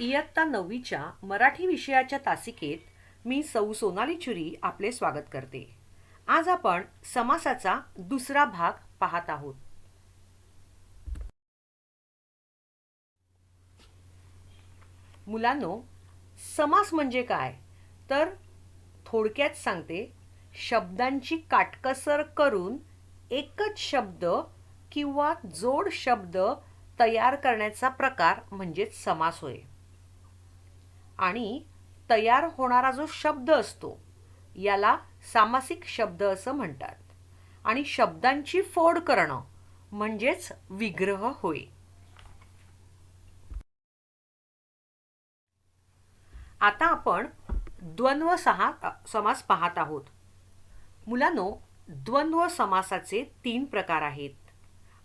इयत्ता 9वीच्या मराठी विषयाच्या तासिकेत मी सौ सोनाली चुरी आपले स्वागत करते. आज आपण समासाचा दुसरा भाग पाहत आहोत. मुलांनो, समास म्हणजे काय? तर थोडक्यात सांगते, शब्दांची काटकसर करून एकच शब्द किंवा जोड शब्द तयार करण्याचा प्रकार म्हणजेच समास होय. आणि तयार होणारा जो शब्द असतो याला सामासिक शब्द असं म्हणतात. आणि शब्दांची फोड करणं म्हणजेच विग्रह होय. आता आपण द्वंद्व समास पाहत आहोत. मुलांनो, द्वंद्व समासाचे 3 प्रकार आहेत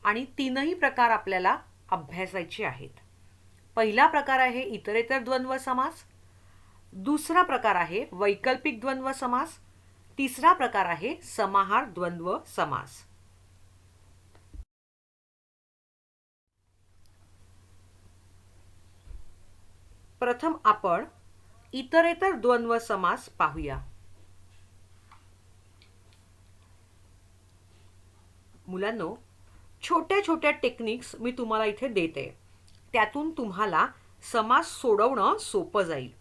आणि तीनही प्रकार आपल्याला अभ्यासायचे आहेत. पहिला प्रकार आहे इतरेतर द्वंद्व समास, दुसरा प्रकार आहे वैकल्पिक द्वंद्व समास, तिसरा प्रकार आहे समाहार द्वंद्व समास. प्रथम आपण इतरेतर द्वंद्व समास पाहूया. मुलांनो, छोट्या छोट्या टेक्निक्स मी तुम्हाला इथे देते. त्यातून तुम्हाला समास सोडवणं सोपं जाईल.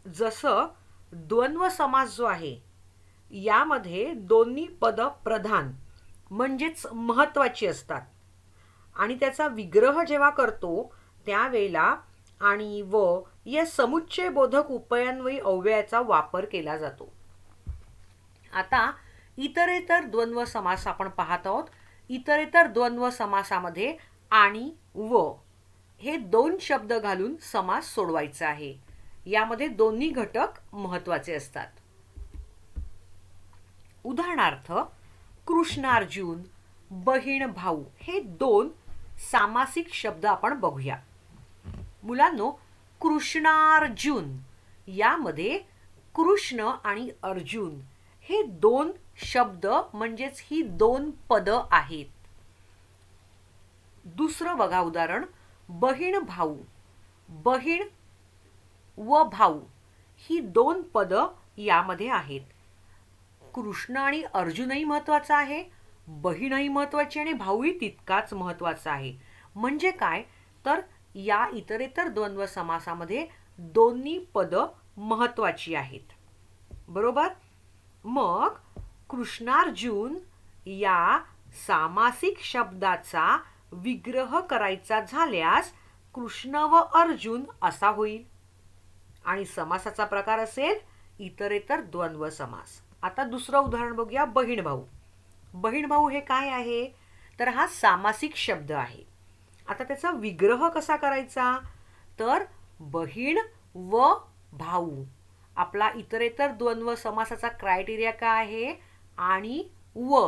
जसं द्वंद्व समास जो आहे यामध्ये दोन्ही पद प्रधान म्हणजेच महत्त्वाची असतात आणि त्याचा विग्रह जेव्हा करतो त्यावेळेला आणि व या समुच्चय बोधक उपयान्वयी अव्ययाचा वापर केला जातो. आता इतरेतर द्वंद्व समास आपण पाहत आहोत. इतरेतर द्वंद्व समासामध्ये आणि व हे 2 शब्द घालून समास सोडवायचा आहे. यामध्ये दोन्ही घटक महत्त्वाचे असतात. उदाहरणार्थ कृष्णार्जुन, बहीण भाऊ हे 2 सामासिक शब्द आपण बघूया. मुलांनो, कृष्णार्जुन यामध्ये कृष्ण आणि अर्जुन हे 2 शब्द म्हणजेच ही 2 पद आहेत. दुसरं बघा उदाहरण, बहीण भाऊ. बहीण व भाऊ ही 2 पद यामध्ये आहेत. कृष्ण आणि अर्जुनही महत्त्वाचा आहे, बहीणही महत्त्वाची आणि भाऊही तितकाच महत्त्वाचा आहे. म्हणजे काय तर या इतरेतर द्वंद्व समासामध्ये दोन्ही पद महत्त्वाची आहेत. बरोबर? मग कृष्णार्जुन या सामासिक शब्दाचा विग्रह करायचा झाल्यास कृष्ण व अर्जुन असा होईल आणि समासाचा प्रकार असेल इतरेतर द्वंद्व समास. आता दुसरं उदाहरण बघूया, बहीण भाऊ. बहीण भाऊ हे काय आहे तर हा सामासिक शब्द आहे. आता त्याचा विग्रह कसा करायचा तर बहीण व भाऊ. आपला इतरेतर द्वंद्व समासाचा क्रायटेरिया काय आहे? आणि व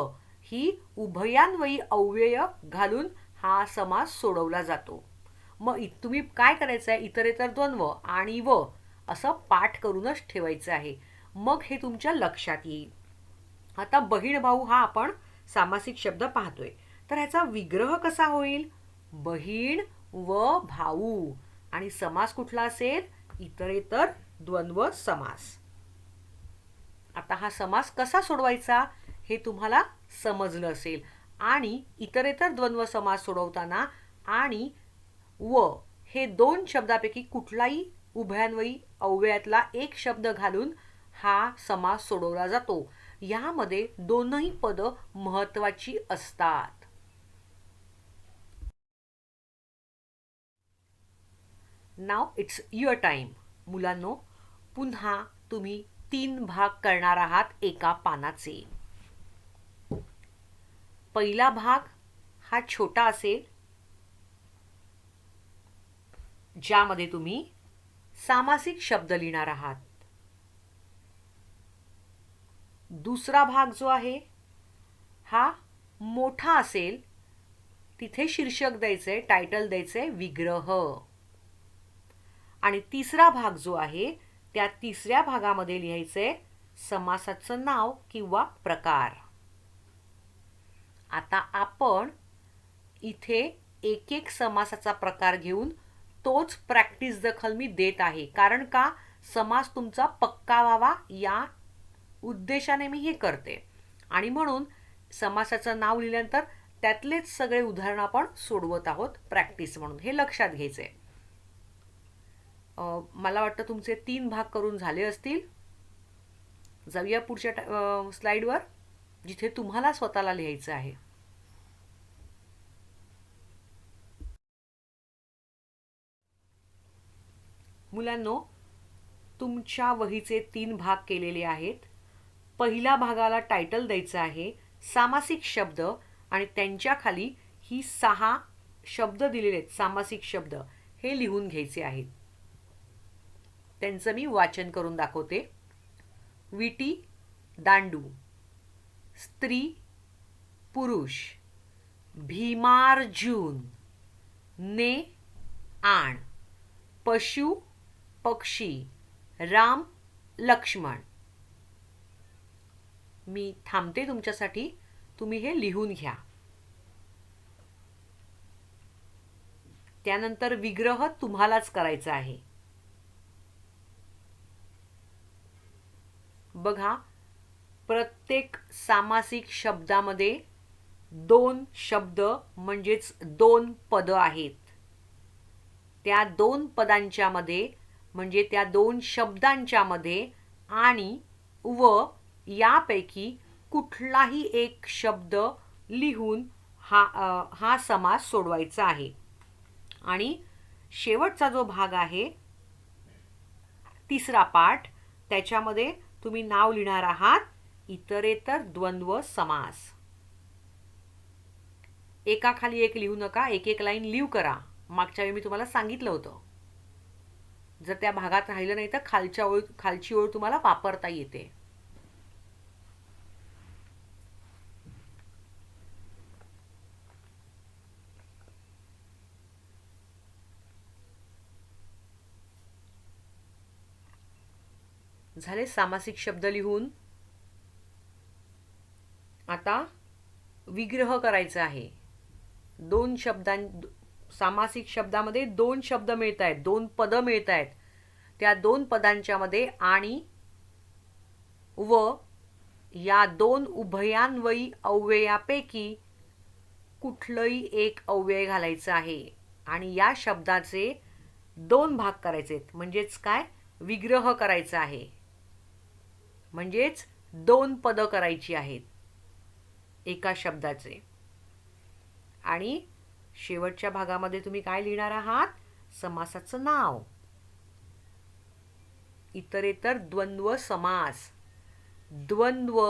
ही उभयान्वयी अव्यय घालून हा समास सोडवला जातो. मग तुम्ही काय करायचं आहे, इतरेतर द्वंद्व आणि व असं पाठ करूनच ठेवायचं आहे. मग हे तुमच्या लक्षात येईल. आता बहीण भाऊ हा आपण सामासिक शब्द पाहतोय तर ह्याचा विग्रह कसा होईल? बहीण व भाऊ आणि समास कुठला असेल? इतरेतर द्वंद्व समास. आता हा समास कसा सोडवायचा हे तुम्हाला समजलं असेल. आणि इतरेतर द्वंद्व समास सोडवताना आणि व हे 2 शब्दापैकी कुठलाही उभयान्वयी अव्ययातला एक शब्द घालून हा समास सोडवला जातो. यामध्ये दोनही पद महत्त्वाची असतात. नाव इट्स युअर टाइम. मुलांनो, पुन्हा तुम्ही 3 भाग करणार आहात एका पानाचे. पहिला भाग हा छोटा असेल ज्यामध्ये तुम्ही सामासिक शब्द लिहिणार आहात. दुसरा भाग जो आहे हा मोठा असेल, तिथे शीर्षक द्यायचंय, टायटल द्यायचंय विग्रह. आणि तिसरा भाग जो आहे त्या तिसऱ्या भागामध्ये लिहायचंय समासाचं नाव किंवा प्रकार. आता आपण इथे एक एक समासाचा प्रकार घेऊन तोच प्रॅक्टिस दखल मी देत आहे. कारण का, समास तुमचा पक्का व्हावा या उद्देशाने मी हे करते. आणि म्हणून समासाचं नाव लिहिल्यानंतर त्यातलेच सगळे उदाहरण आपण सोडवत आहोत प्रॅक्टिस म्हणून, हे लक्षात घ्यायचंय. मला वाटतं तुमचे 3 भाग करून झाले असतील. जाऊया पुढच्या स्लाइडवर, जिथे तुम्हाला स्वतःला लिहायचं आहे. मुलांनो, तुमच्या वहीचे 3 भाग केलेले आहेत. पहिल्या भागाला टायटल द्यायचं आहे सामासिक शब्द, आणि त्यांच्या खाली ही 6 शब्द दिलेले आहेत, सामासिक शब्द हे लिहून घ्यायचे आहेत. त्यांचं मी वाचन करून दाखवते. विटी, दांडू. स्त्री, पुरुष. भीमार्जुन. ने, आण. पशु, पक्षी. राम, लक्ष्मण. मी थांबते तुमच्यासाठी, तुम्ही हे लिहून घ्या. त्यानंतर विग्रह तुम्हालाच करायचा आहे. बघा, प्रत्येक सामासिक शब्दामध्ये 2 शब्द म्हणजेच 2 पद आहेत. त्या 2 पदांच्या मध्ये म्हणजे त्या 2 शब्दांच्या मध्ये आणि व यापैकी कुठलाही एक शब्द लिहून हा समास सोडवायचा आहे. आणि शेवटचा जो भाग आहे, तिसरा पाठ, त्याच्यामध्ये तुम्ही नाव लिहिणार आहात इतरेतर द्वंद्व समास. एकाखाली एक लिहू नका, एक एक लाईन लिहू करा. मागच्या वेळी मी तुम्हाला सांगितलं होतं. जर त्या भागात राहिलं नाही तर खालची ओळ तुम्हाला वापरता येते. झाले सामासिक शब्द लिहून. आता विग्रह करायचा आहे. 2 सामासिक शब्दामध्ये 2 शब्द मिळत आहेत, 2 पद मिळत आहेत. त्या 2 पदांच्या मध्ये आणि व या 2 उभयान्वयी अव्ययापैकी कुठलंही एक अव्यय घालायचं आहे. आणि या शब्दाचे 2 भाग करायचे आहेत. म्हणजेच काय, विग्रह करायचा आहे. म्हणजेच 2 पद करायची आहेत एका शब्दाचे. आणि शेवटच्या भागामध्ये तुम्ही काय लिहिणार आहात, समासाचं नाव. इतरेतर द्वंद्व समास. द्वंद्व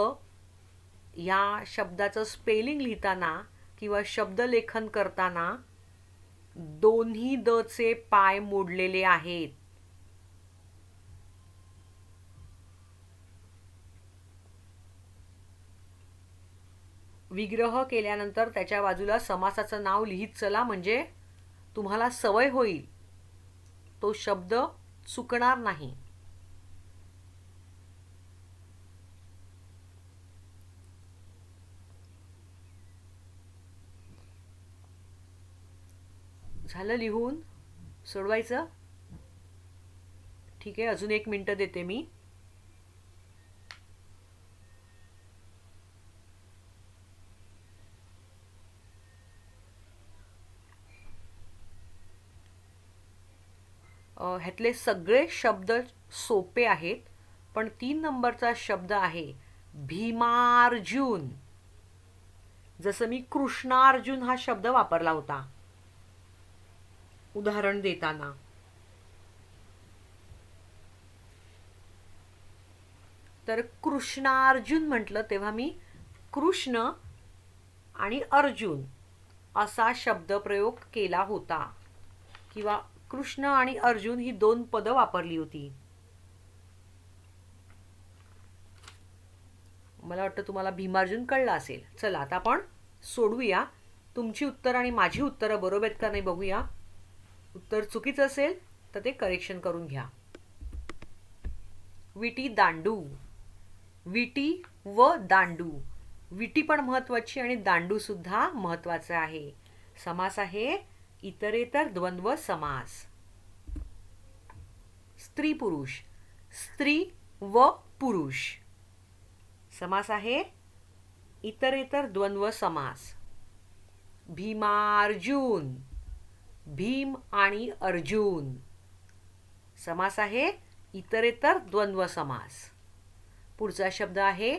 या शब्दाचं स्पेलिंग लिहिताना किंवा शब्दलेखन करताना दोन्ही द चे पाय मोडलेले आहेत. विग्रह केल्यानंतर त्याच्या बाजूला समासाचं नाव लिहित चला, म्हणजे तुम्हाला सवय होईल, तो शब्द चुकणार नाही. झालं लिहून सोडवायचं? ठीक आहे, अजून 1 मिनिट देते मी. ह्यातले सगळे शब्द सोपे आहेत, पण 3 नंबरचा शब्द आहे भीमार्जुन. जसं मी कृष्णार्जुन हा शब्द वापरला होता उदाहरण देताना. तर कृष्णार्जुन म्हटलं तेव्हा मी कृष्ण आणि अर्जुन असा शब्दप्रयोग केला होता, किंवा कृष्ण आणि अर्जुन ही 2 पद वापरली होती. मला वाटतं तुम्हाला भीमार्जुन कळलं असेल. चला आता आपण सोडवूया. तुमची उत्तर आणि माझी उत्तरं बरोबर आहेत का नाही बघूया. उत्तर चुकीचं असेल तर ते करेक्शन करून घ्या. विटी, दांडू. विटी व दांडू. विटी पण महत्वाची आणि दांडू सुद्धा महत्वाचा आहे. समास आहे इतरेतर द्वंद्व समास. स्त्री पुरुष, स्त्री व पुरुष. समास आहे इतरेतर द्वंद्व समास. भीमार्जुन, भीम आणि अर्जुन. समास आहे इतरेतर द्वंद्व समास. पुढचा शब्द आहे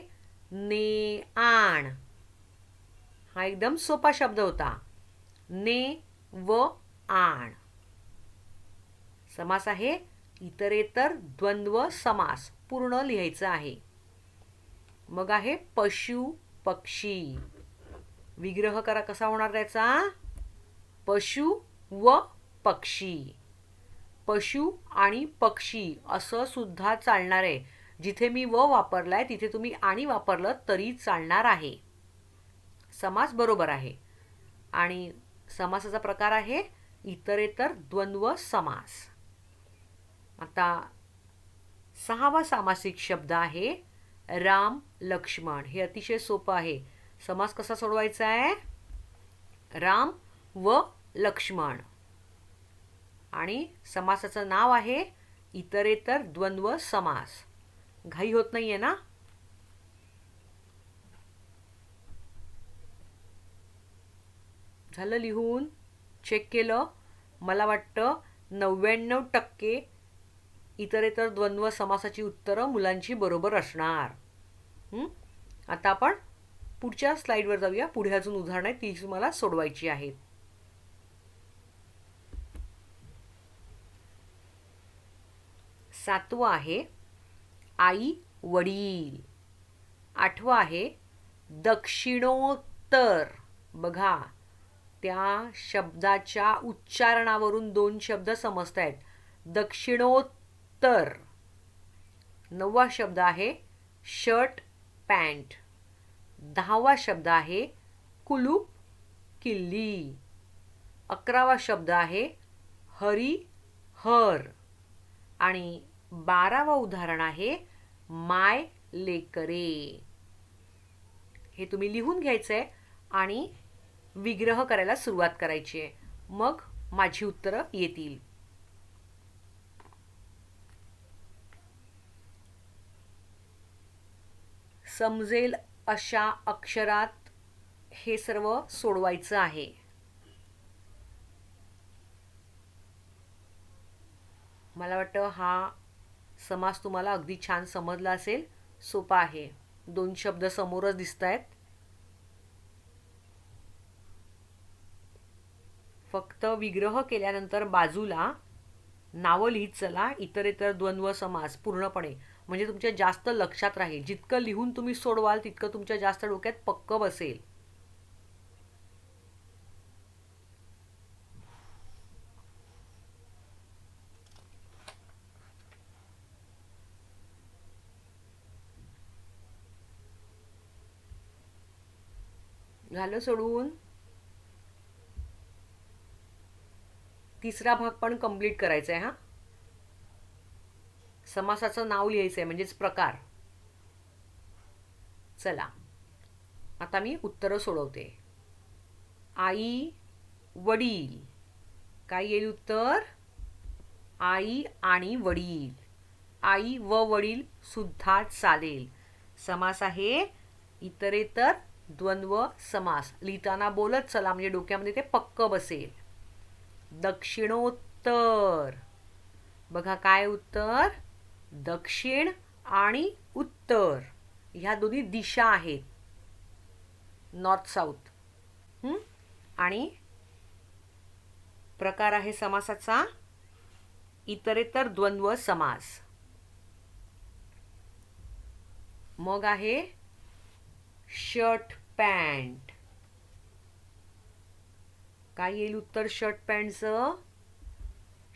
ने आण. हा एकदम सोपा शब्द होता. ने व आण. समास आहे इतरेतर द्वंद्व समास. पूर्ण लिहायचं आहे. मग आहे पशु पक्षी. विग्रह करा कसा होणार त्याचा. पशु व पक्षी. पशु आणि पक्षी असं सुद्धा चालणार आहे. जिथे मी व वापरलाय तिथे तुम्ही आणि वापरलं तरी चालणार आहे. समास बरोबर आहे. आणि समासाचा प्रकार आहे इतरेतर द्वंद्व समास. आता 6वा सामासिक शब्द आहे राम लक्ष्मण. हे अतिशय सोपं आहे. समास कसा सोडवायचा आहे. राम व लक्ष्मण. आणि समासाचं नाव आहे इतरेतर द्वंद्व समास. घाई होत नाहीये ना. झालं लिहून. चेक केलं. मला वाटतं 99% इतरेतर द्वंद्व समासाची उत्तरं मुलांची बरोबर असणार. आता आपण पुढच्या स्लाइडवर जाऊया. पुढे अजून उदाहरणं आहेत ती तुम्हाला सोडवायची आहेत. 7वं आहे आई वडील. 8वं आहे दक्षिणोत्तर. बघा त्या शब्दाच्या उच्चारणावरून 2 शब्द समजत आहेत. दक्षिणोत्तर. 9वा शब्द आहे शर्ट पॅन्ट. 10वा शब्द आहे कुलूप किल्ली. 11वा शब्द आहे हरिहर. आणि 12वा उदाहरण आहे माय लेकरे. हे तुम्ही लिहून घ्यायचंय आणि विग्रह करायला सुरुवात करायची आहे. मग माझी उत्तरं येतील. समजेल अशा अक्षरात हे सर्व सोडवायचं आहे. मला वाटतं हा समास तुम्हाला अगदी छान समजला असेल. सोपा आहे. 2 शब्द समोरच दिसत आहेत. फक्त विग्रह केल्यानंतर बाजूला नावं लिहित चला इतरेतर द्वंद्व समास पूर्णपणे. म्हणजे तुमच्या जास्त लक्षात राहील. जितकं लिहून तुम्ही सोडवाल तितकं तुमच्या जास्त डोक्यात पक्क बसेल. झालं सोडवून. तिसरा भाग पण कंप्लीट करायचा आहे. समासाचं नाव लिहायचं आहे म्हणजेच प्रकार. चला आता मी उत्तरं सोडवते. आई वडील. काय येईल उत्तर. आई आणि वडील. आई व वडील सुद्धा चालेल. समास आहे इतरेतर द्वंद्व समास. लिहिताना बोलत चला म्हणजे डोक्यामध्ये ते पक्क बसेल. दक्षिणोत्तर. बघा काय उत्तर. दक्षिण आणि उत्तर ह्या दोन्ही दिशा आहेत. North south. आणि प्रकार आहे समासाचा इतरेतर द्वंद्व समास. मग आहे शर्ट पॅन्ट. काय येईल उत्तर शर्ट पॅन्टचं.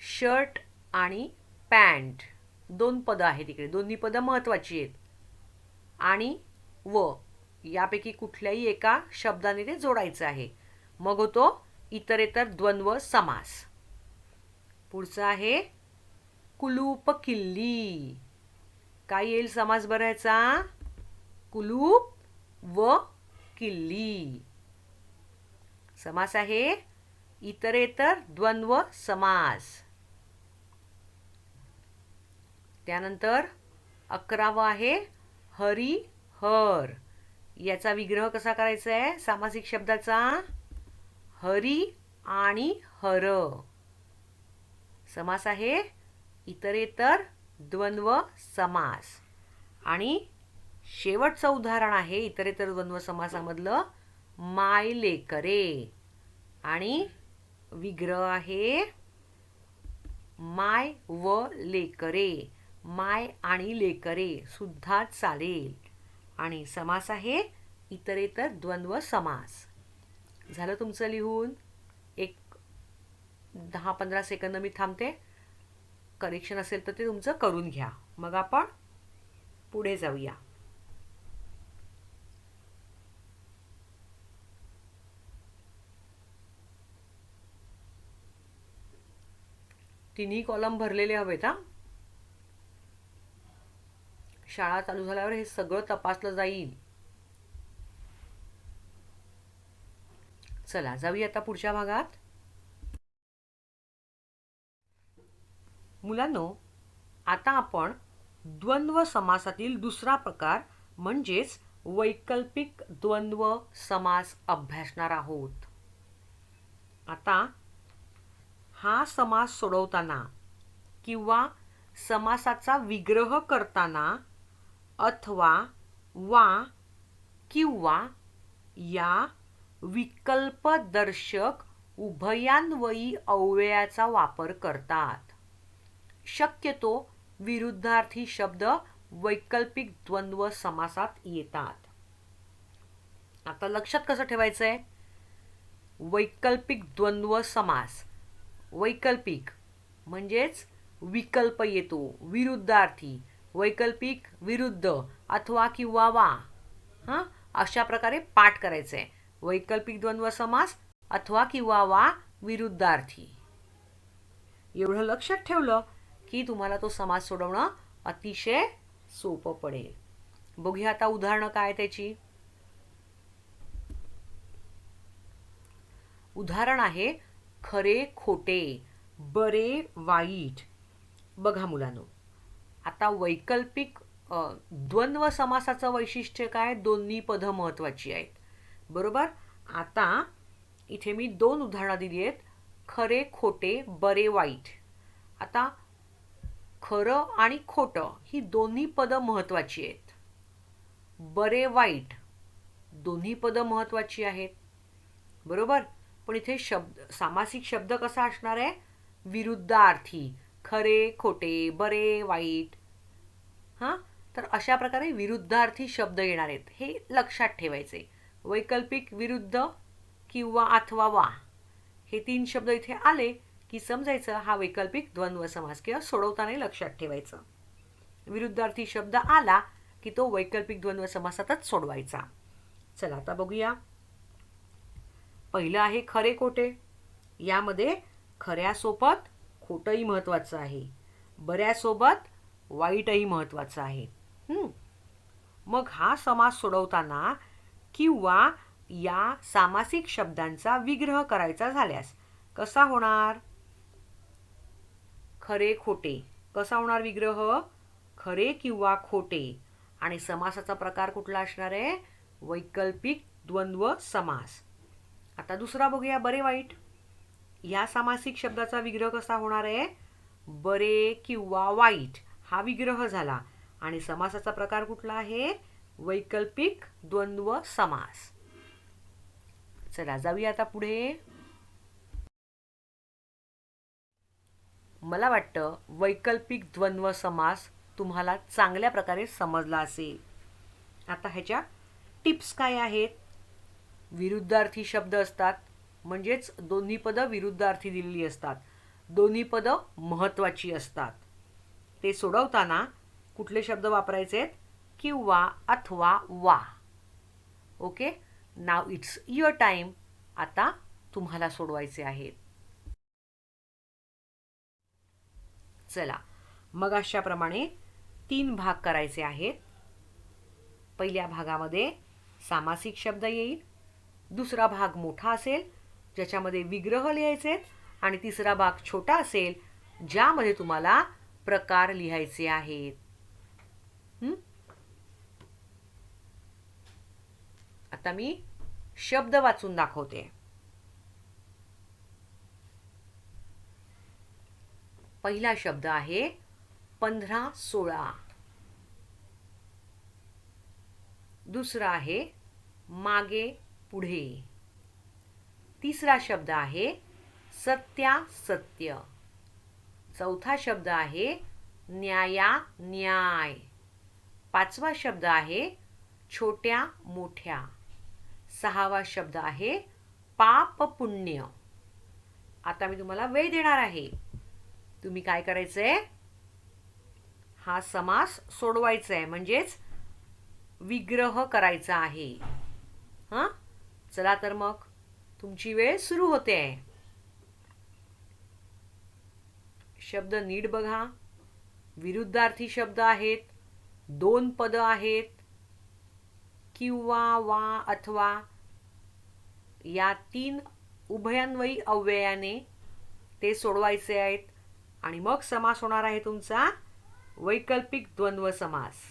शर्ट आणि पॅन्ट 2 पदं आहेत इकडे. दोन्ही पदं महत्त्वाची आहेत. आणि व यापैकी कुठल्याही एका शब्दाने ते जोडायचं आहे. मग होतो इतरेतर द्वंद्व समास. पुढचा आहे कुलूप किल्ली. काय येईल समास भरायचा. कुलूप व किल्ली. समास आहे इतरेतर द्वंद्व समास. त्यानंतर 11वं आहे हरिहर. याचा विग्रह कसा करायचा आहे सामासिक शब्दाचा? हरी आणि हर. समास आहे इतरेतर द्वंद्व समास. आणि शेवटचं उदाहरण आहे इतरेतर द्वंद्व समासामधलं माय लेकरे. आणि विग्रह आहे माय व लेकरे. माय आणि लेकरे सुद्धा चालेल. आणि समास आहे इतरेतर द्वंद्व समास. झालं तुमचं लिहून? एक 10-15 सेकंद मी थांबते. करेक्शन असेल तर ते तुमचं करून घ्या. मग आपण पुढे जाऊया. तिन्ही कॉलम भरलेले हवेत हा. शाळा चालू झाल्यावर हे सगळं तपासलं जाईल. चला जाऊया आता पुढच्या भागात. मुलांनो, आता आपण द्वंद्व समासातील दुसरा प्रकार म्हणजेच वैकल्पिक द्वंद्व समास अभ्यासणार आहोत. आता हा समास सोडवताना किंवा समासाचा विग्रह करताना अथवा वा किंवा या विकल्पदर्शक उभयान्वयी अव्ययाचा वापर करतात. शक्यतो विरुद्धार्थी शब्द वैकल्पिक द्वंद्व समासात येतात. आता लक्षात कसं ठेवायचंय? वैकल्पिक द्वंद्व समास. वैकल्पिक म्हणजेच विकल्प येतो, विरुद्धार्थी. वैकल्पिक विरुद्ध अथवा किंवा वा. अशा प्रकारे पाठ करायचंय. वैकल्पिक द्वंद्व समास अथवा किंवा वा विरुद्धार्थी. एवढं लक्षात ठेवलं की तुम्हाला तो समास सोडवणं अतिशय सोपं पडेल. बघूया आता उदाहरणं काय त्याची. उदाहरण आहे खरे खोटे, बरे वाईट. बघा मुलांनो, आता वैकल्पिक द्वंद्व समासाचं वैशिष्ट्य काय? दोन्ही पद महत्वाची आहेत, बरोबर. आता इथे मी 2 उदाहरणं दिली आहेत. खरे खोटे, बरे वाईट. आता खरं आणि खोटं ही दोन्ही पद महत्वाची आहेत. बरे वाईट दोन्ही पद महत्वाची आहेत, बरोबर. पण इथे सामासिक शब्द कसा असणार आहे? विरुद्धार्थी. खरे खोटे, बरे वाईट. तर अशा प्रकारे विरुद्धार्थी शब्द येणार आहेत, हे लक्षात ठेवायचे. वैकल्पिक विरुद्ध किंवा अथवा वा हे 3 शब्द इथे आले की समजायचं हा वैकल्पिक द्वंद्व समास किंवा सोडवताना लक्षात ठेवायचं. विरुद्धार्थी शब्द आला की तो वैकल्पिक द्वंद्व समासातच सोडवायचा. चला आता बघूया. पहिलं आहे खरे खोटे. यामध्ये खऱ्यासोबत खोटंही महत्वाचं आहे, बऱ्यासोबत वाईटही महत्वाचं आहे. मग हा समास सोडवताना किंवा या सामासिक शब्दांचा विग्रह करायचा झाल्यास कसा होणार? खरे खोटे कसा होणार विग्रह? खरे किंवा खोटे. आणि समासाचा प्रकार कुठला असणार आहे? वैकल्पिक द्वंद्व समास. आता दुसरा बघूया, बरे वाईट. या सामासिक शब्दाचा विग्रह कसा होणार आहे? बरे किंवा वाईट हा विग्रह झाला. आणि समासाचा प्रकार कुठला आहे? वैकल्पिक द्वंद्व समास. चला जाऊया आता पुढे. मला वाटतं वैकल्पिक द्वंद्व समास तुम्हाला चांगल्या प्रकारे समजला असेल. आता ह्याच्या टिप्स काय आहेत? विरुद्धार्थी शब्द असतात, म्हणजेच दोन्ही पद विरुद्धार्थी दिलेली असतात. दोन्ही पद महत्वाची असतात. ते सोडवताना कुठले शब्द वापरायचे आहेत? किंवा अथवा वा. Okay, now it's your time. आता तुम्हाला सोडवायचे आहेत. चला मग अशाप्रमाणे 3 भाग करायचे आहेत. पहिल्या भागामध्ये सामासिक शब्द येईल, दुसरा भाग मोठा असेल ज्याच्यामध्ये विग्रह लिहायचे, आणि तिसरा भाग छोटा असेल ज्यामध्ये तुम्हाला प्रकार लिहायचे आहेत. आता मी शब्द वाचून दाखवते. पहिला शब्द आहे 15-16. दुसरा आहे मागे पुढे. तिसरा शब्द आहे सत्यासत्य. चौथा शब्द आहे न्यायान्याय. पाचवा शब्द आहे छोट्या मोठ्या. सहावा शब्द आहे पाप पुण्य. आता मी तुम्हाला वेळ देणार आहे. तुम्ही काय करायचंय, हा समास सोडवायचा आहे, म्हणजेच विग्रह करायचा आहे. हां, चला तर मग तुमची वेळ सुरू होते. शब्द नीट बघा. विरुद्धार्थी शब्द आहेत, 2 पद आहेत, किंवा वा अथवा या 3 उभयान्वयी अव्ययाने ते सोडवायचे आहेत. आणि मग समास होणार आहे तुमचा वैकल्पिक द्वंद्व समास.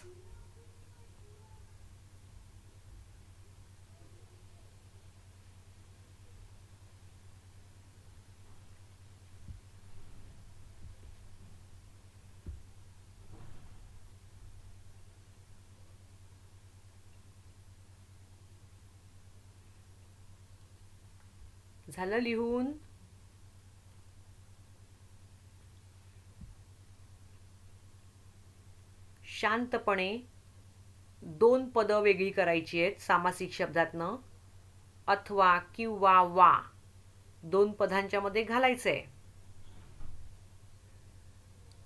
झालं लिहून? शांतपणे 2 पद वेगळी करायची आहेत सामासिक शब्दातनं. अथवा किंवा वा 2 पदांच्या मध्ये घालायचंय.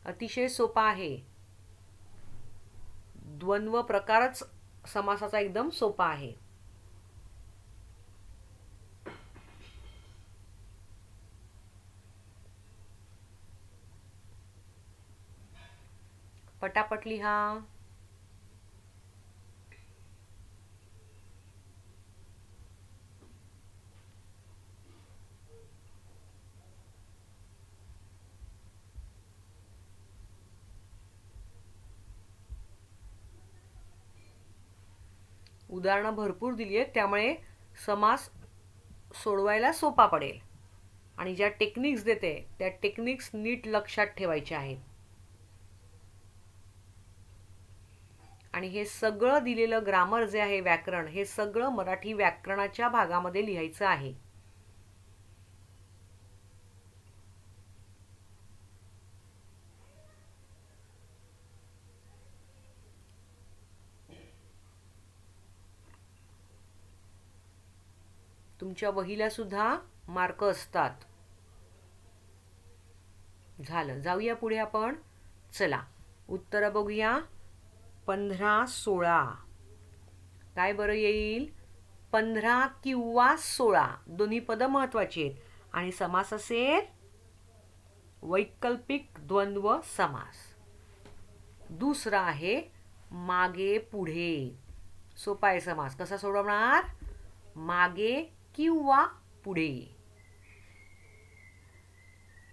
अतिशय सोपा आहे. द्वंद्व प्रकारच समासाचा एकदम सोपा आहे. पटापट लिहा. उदाहरणं भरपूर दिली आहेत, त्यामुळे समास सोडवायला सोपा पडेल. आणि ज्या टेक्निक्स देते त्या टेक्निक्स नीट लक्षात ठेवायच्या आहेत. आणि हे सगळं दिलेलं ग्रामर जे आहे, व्याकरण, हे सगळं मराठी व्याकरणाच्या भागामध्ये लिहायचं आहे. तुमच्या वहीला सुद्धा मार्क असतात. झालं, जाऊया पुढे आपण. चला उत्तर बघूया. 15-16 काय बरं येईल? 15 किंवा 16 दोन्ही पद महत्वाची आहेत. आणि समास असेल वैकल्पिक द्वंद्व समास. दुसरा आहे मागे पुढे. सोपा आहे समास. कसा सोडवणार? मागे किंवा पुढे.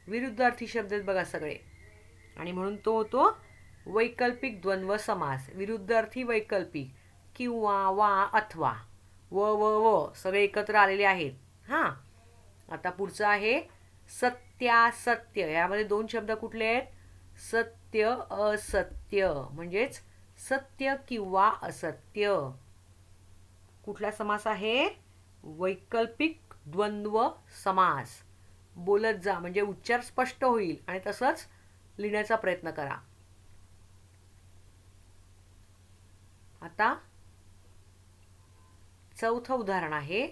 विरुद्धार्थी शब्द आहेत बघा सगळे, आणि म्हणून तो होतो वैकल्पिक द्वंद्व समास. विरुद्धार्थी वैकल्पिक, किंवा वा अथवा, व व व सगळे एकत्र आलेले आहेत. हां, आता पुढचं आहे सत्यासत्य. यामध्ये 2 शब्द कुठले आहेत? सत्य असत्य, म्हणजेच सत्य किंवा असत्य. कुठला समास आहे? वैकल्पिक द्वंद्व समास. बोलत जा म्हणजे उच्चार स्पष्ट होईल, आणि तसंच लिहिण्याचा प्रयत्न करा. आता चौथं उदाहरण आहे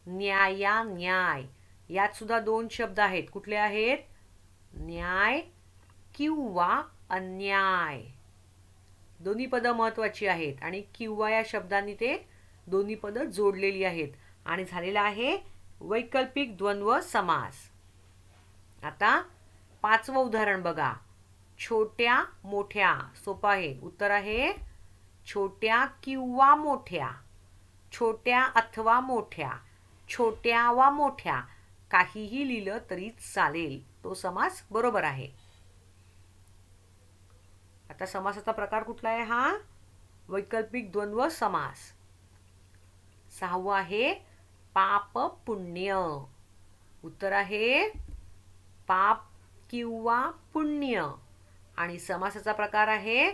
न्यायान्याय. यात सुद्धा 2 शब्द आहेत. कुठले आहेत? न्याय किंवा अन्याय. दोन्ही पद महत्वाची आहेत, आणि किंवा या शब्दांनी ते दोन्ही पद जोडलेली आहेत, आणि झालेला आहे वैकल्पिक द्वंद्व समास. आता 5वं उदाहरण बघा. छोट्या मोठ्या. सोपं आहे. उत्तर आहे छोट्या किंवा मोठ्या, छोट्या अथवा मोठ्या, छोट्या वा मोठ्या, काहीही लिहिलं तरी चालेल. तो समास बरोबर आहे. आता समासाचा प्रकार कुठला आहे हा? वैकल्पिक द्वंद्व समास. 6वं आहे पाप पुण्य. उत्तर आहे पाप किंवा पुण्य. आणि समासाचा प्रकार आहे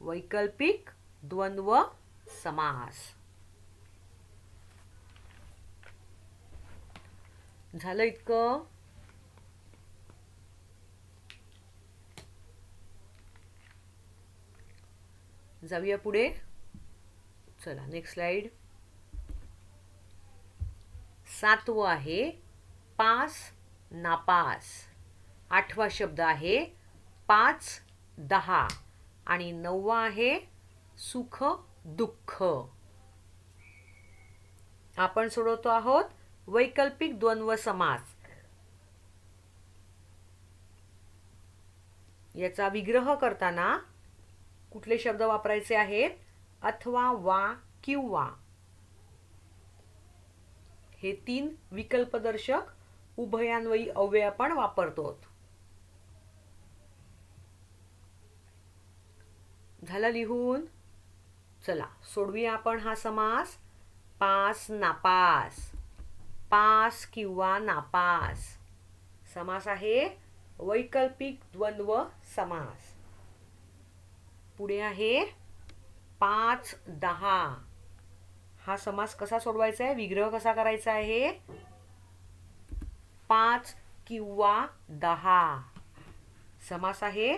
वैकल्पिक द्वंद्व समास. झालं इतकं? जाऊया पुढे. चला नेक्स्ट स्लाइड. 7वं आहे पास नापास. 8वा शब्द आहे 5 10 आणि 9वा आहे सुख दुःख. आपण सोडवतो आहोत वैकल्पिक द्वंद्व समास. याचा विग्रह करताना कुठले शब्द वापरायचे आहेत? अथवा, वा, किंवा. हे 3 विकल्पदर्शक उभयान्वयी अव्यय आपण वापरतो. झालं लिहून? चला सोडवूया आपण हा समास. पास नापास. पास किंवा नापास समास आहे वैकल्पिक द्वंद्व समास. पुढे आहे 5 10. हा समास कसा सोडवायचा आहे? विग्रह कसा करायचा आहे? 5 किंवा 10 समास आहे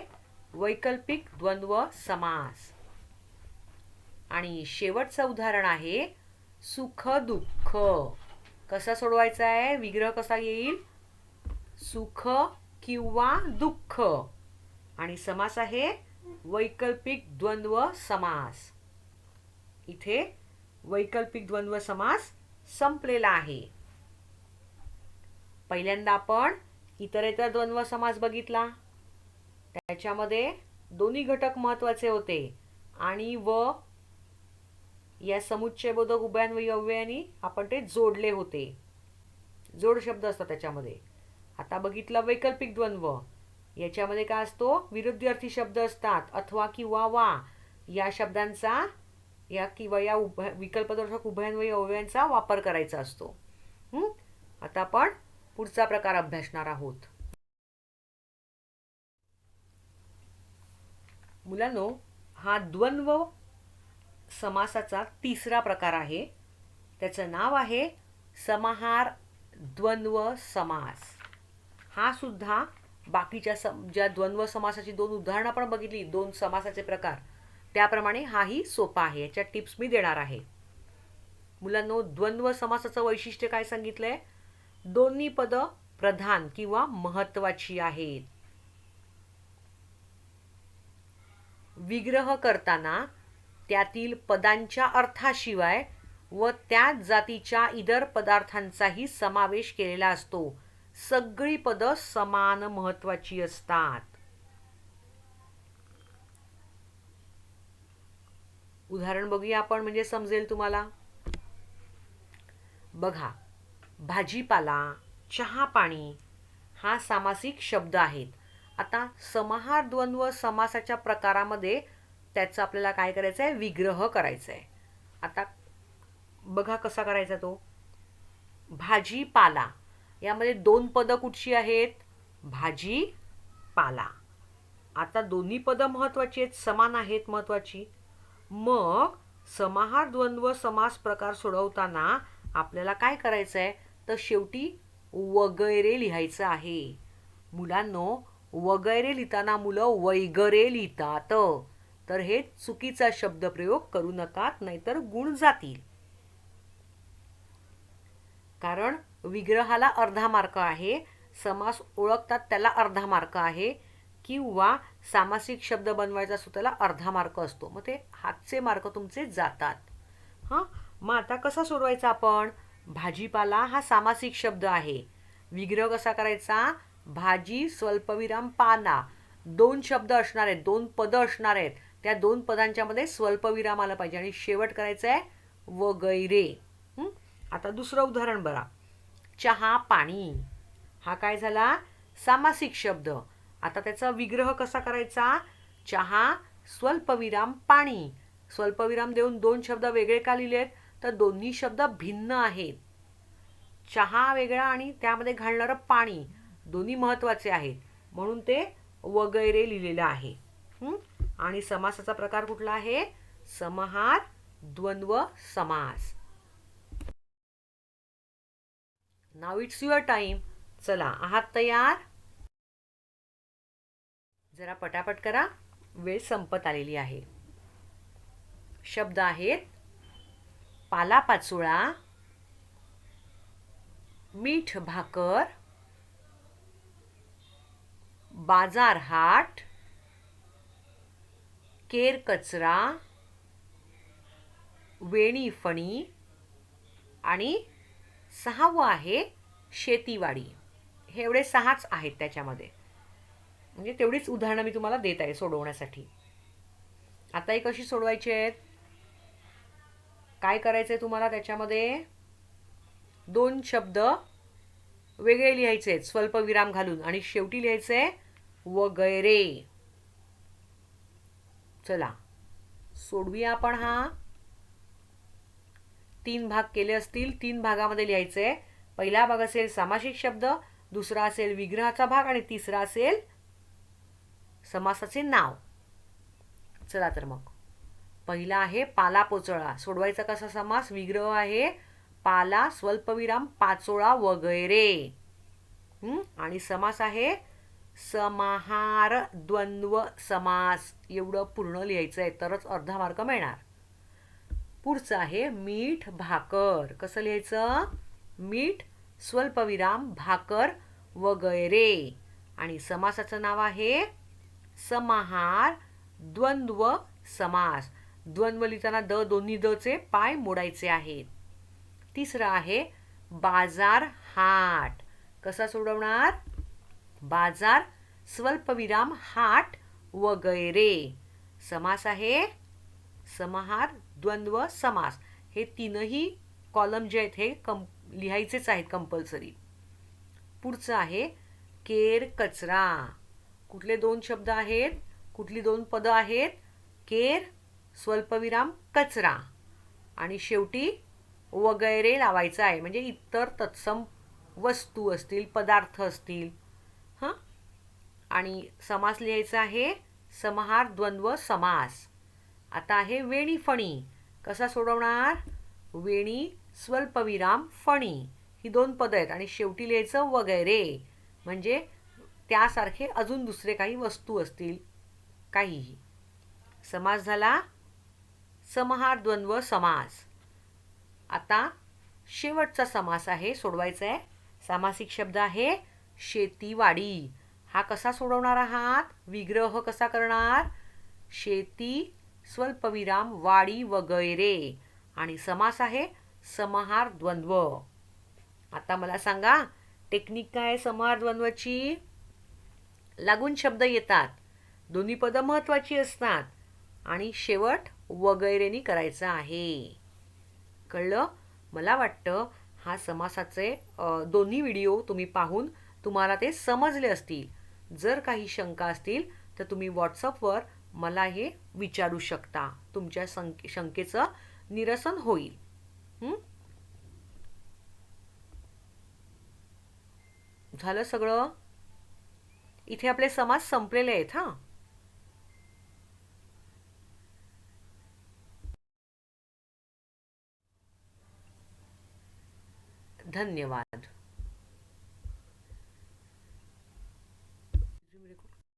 वैकल्पिक द्वंद्व समास. आणि शेवटचं उदाहरण आहे सुख दुःख. कसा सोडवायचा आहे? विग्रह कसा येईल? सुख किंवा दुःख. आणि समास आहे वैकल्पिक द्वंद्व समास. इथे वैकल्पिक द्वंद्व समास संपलेला आहे. पहिल्यांदा आपण इतरेतर द्वंद्व समास बघितला. त्याच्यामध्ये दोन्ही घटक महत्त्वाचे होते. आणि व या समुच्चयबोधक उभयान्वयी अव्ययांनी आपण ते जोडले होते. जोड शब्द असतात त्याच्यामध्ये. आता बघितला वैकल्पिक द्वंद्व. याच्यामध्ये काय असतो? विरुद्धार्थी शब्द असतात. अथवा, किंवा, वा या शब्दांचा या किंवा या विकल्पदर्शक उभयान्वयी अव्ययांचा वापर करायचा असतो. आता आपण पुढचा प्रकार अभ्यासणार आहोत. मुलांनो, हा द्वंद्व समासाचा 3रा प्रकार आहे. त्याचं नाव आहे समाहार द्वंद्व समास. हा सुद्धा बाकीच्या ज्या द्वंद्व समासाची 2 उदाहरणं आपण बघितली, 2 समासाचे प्रकार, त्याप्रमाणे हाही सोपा आहे. याच्या टिप्स मी देणार आहे. मुलांनो, द्वंद्व समासाचं वैशिष्ट्य काय सांगितलंय? दोन्ही पद प्रधान किंवा महत्त्वाची आहेत. विग्रह करताना त्यातील पदांच्या अर्थाशिवाय व त्याच जातीच्या इतर पदार्थांचाही समावेश केलेला असतो. सगळी पद समान महत्त्वाची असतात. उदाहरण बघूया आपण, म्हणजे समजेल तुम्हाला. बघा, भाजीपाला, चहा पाणी हा सामासिक शब्द आहेत. आता समाहार द्वंद्व समासाच्या प्रकारामध्ये त्याचा आपल्याला काय करायचं आहे? विग्रह करायचा आहे. आता बघा कसा करायचा तो. भाजीपाला यामध्ये 2 पदं कुठची आहेत? भाजी पाला. आता दोन्ही पदं महत्त्वाची आहेत, समान आहेत, महत्त्वाची. मग समाहार द्वंद्व समास प्रकार सोडवताना आपल्याला काय करायचं आहे? तर शेवटी वगैरे लिहायचं आहे. मुलांनो, वगैरे लिहिताना मुलं वैगरे लिहितात. तर हे चुकीचा शब्दप्रयोग करू नका, नाहीतर गुण जातील. कारण विग्रहाला अर्धा मार्क आहे, समास ओळखतात त्याला अर्धा मार्क आहे, किंवा सामासिक शब्द बनवायचा असतो त्याला अर्धा मार्क असतो. मग ते हातचे मार्क तुमचे जातात. मग आता कसा सोडवायचा आपण? भाजीपाला हा सामासिक शब्द आहे. विग्रह कसा करायचा? भाजी स्वल्पविराम पाला. 2 शब्द असणार आहेत, 2 पदं असणार आहेत. त्या 2 पदांच्या मध्ये स्वल्पविराम आला पाहिजे आणि शेवट करायचं आहे वगैरे. आता दुसरं उदाहरण बघा. चहा पाणी हा काय झाला? सामासिक शब्द. आता त्याचा विग्रह कसा करायचा? चहा स्वल्पविराम पाणी. स्वल्पविराम देऊन दोन शब्द वेगळे का लिहिलेत? तर दोन्ही शब्द भिन्न आहेत. चहा वेगळा आणि त्यामध्ये घालणारं पाणी दोन्ही महत्वाचे आहेत, म्हणून ते वगैरे लिहिलेलं आहे. आणि समासाचा प्रकार कुठला आहे? समाहार द्वंद्व समास. नाव इट्स युअर टाइम. चला, आहात तयार? जरा पटापट करा, वेळ संपत आलेली आहे. शब्द आहेत पालापाचोळा, मीठ भाकर, बाजार हाट, केर कचरा, वेणी फणी आणि 6वं आहे शेतीवाडी. हे एवढे 6च आहेत त्याच्यामध्ये. म्हणजे तेवढीच उदाहरणं मी तुम्हाला देत आहे सोडवण्यासाठी. आता ही कशी सोडवायची आहेत? काय करायचंय तुम्हाला? त्याच्यामध्ये दोन शब्द वेगळे लिहायचे आहेत स्वल्पविराम घालून आणि शेवटी लिहायचंय वगैरे. चला सोडवूया आपण. हा 3 भाग केले असतील. 3 भागामध्ये लिहायचंय. पहिला भाग असेल सामासिक शब्द, दुसरा असेल विग्रहाचा भाग आणि तिसरा असेल समासाचे नाव. चला तर मग पहिला आहे पालापाचोळा. सोडवायचा कसा समास? विग्रह आहे पाला स्वल्पविराम पाचोळा वगैरे. आणि समास आहे समाहार द्वंद्व समास. एवढं पूर्ण लिहायचं आहे, तरच अर्धा मार्क मिळणार. पुढचं आहे मीठ भाकर. कसं लिहायचं? मीठ स्वल्पविराम भाकर वगैरे. आणि समासाचं नाव आहे समाहार द्वंद्व समास. द्वंद्व लिहिताना दोन्ही चे पाय मोडायचे आहेत. तिसरं आहे बाजार हाट. कसा सोडवणार? बाजार स्वल्पविराम हाट वगैरे. समास आहे समाहार द्वंद्व समास. हे तीनही कॉलम जे आहेत हे लिहायचेच आहेत कंपल्सरी. पुढचं आहे केर कचरा. कुठले दोन शब्द आहेत? कुठली दोन पदं आहेत? केर स्वल्पविराम कचरा आणि शेवटी वगैरे लावायचं आहे. म्हणजे इतर तत्सम वस्तू असतील, पदार्थ असतील. आणि समास लिहायचा आहे समाहार द्वंद्व समास. आता आहे वेणी फणी. कसा सोडवणार? वेणी स्वल्पविराम फणी. ही दोन पदं आहेत आणि शेवटी लिहायचं वगैरे. म्हणजे त्यासारखे अजून दुसरे काही वस्तू असतील, काहीही. समास झाला समाहार द्वंद्व समास. आता शेवटचा समास आहे, सोडवायचा आहे. सामासिक शब्द आहे शेतीवाडी. हा कसा सोडवणार आहात? विग्रह कसा करणार? शेती स्वल्पविराम वाडी वगैरे. आणि समास आहे समाहार द्वंद्व. आता मला सांगा टेक्निक काय समाहार द्वंद्वाची? लागून शब्द येतात, दोन्ही पदं महत्वाची असतात आणि शेवट वगैरेनी करायचं आहे. कळलं? मला वाटतं हा समासाचे दोन्ही व्हिडिओ तुम्ही पाहून तुम्हाला ते समजले असतील. जर काही शंका असतील तर तुम्ही व्हॉट्सअपवर मला हे विचारू शकता. तुमच्या शंकेचं निरसन होईल. झालं सगळं? इथे आपले समास संपलेले आहेत. धन्यवाद.